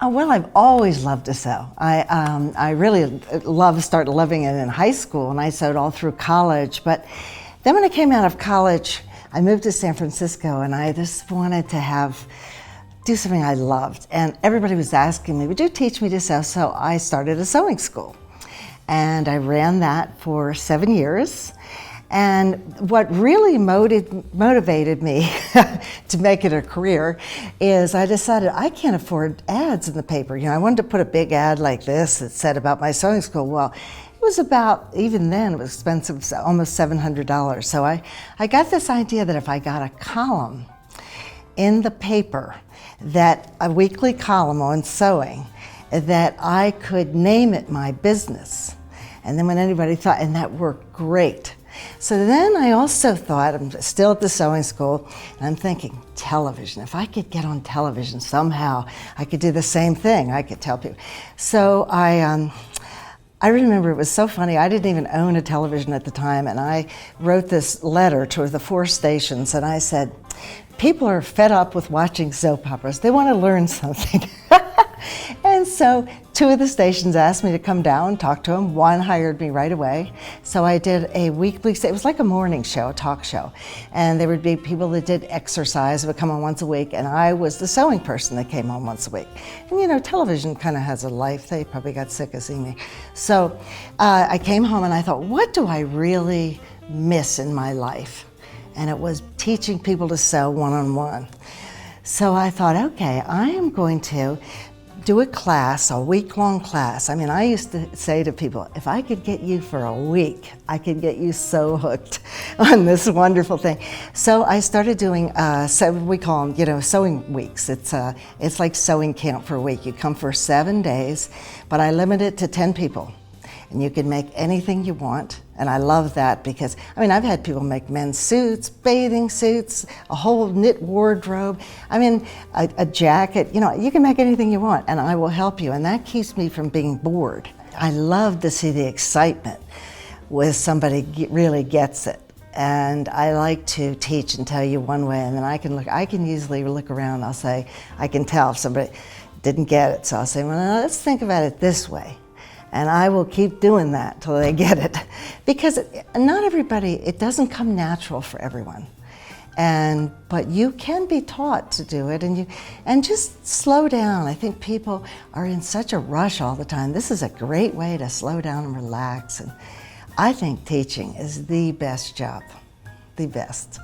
Oh, well, I've always loved to sew. I really started loving it in high school, and I sewed all through college. But then when I came out of college, I moved to San Francisco, and I just wanted to do something I loved. And everybody was asking me, would you teach me to sew? So I started a sewing school. And I ran that for 7 years. And what really motivated me to make it a career is I decided I can't afford ads in the paper. You know, I wanted to put a big ad like this that said about my sewing school. Well, it was about, even then, it was expensive, almost $700. So I got this idea that if I got a column in the paper, that a weekly column on sewing, that I could name it my business. And then when anybody thought, and that worked great. So then I also thought, I'm still at the sewing school, and I'm thinking, television. If I could get on television somehow, I could do the same thing. I could tell people. So I remember it was so funny. I didn't even own a television at the time, and I wrote this letter to the 4 stations, and I said, people are fed up with watching soap operas. They want to learn something. And so 2 of the stations asked me to come down and talk to them. 1 hired me right away. So I did a weekly, it was like a morning show, a talk show. And there would be people that did exercise, would come on once a week, and I was the sewing person that came on once a week. And you know, television kind of has a life. They probably got sick of seeing me. So I came home and I thought, what do I really miss in my life? And it was teaching people to sew one-on-one. So I thought, okay, I am going to do a class, a week-long class. I mean, I used to say to people, if I could get you for a week, I could get you so hooked on this wonderful thing. So I started doing, we call them, you know, sewing weeks. It's like sewing camp for a week. You come for 7 days, but I limit it to 10 people. And you can make anything you want. And I love that because, I mean, I've had people make men's suits, bathing suits, a whole knit wardrobe. I mean, a jacket, you know, you can make anything you want and I will help you. And that keeps me from being bored. I love to see the excitement with somebody really gets it. And I like to teach and tell you one way, and then I can usually look around, I'll say, I can tell if somebody didn't get it. So I'll say, well, let's think about it this way. And I will keep doing that till they get it. Because not everybody, it doesn't come natural for everyone. But you can be taught to do it, and just slow down. I think people are in such a rush all the time. This is a great way to slow down and relax. And I think teaching is the best job, the best.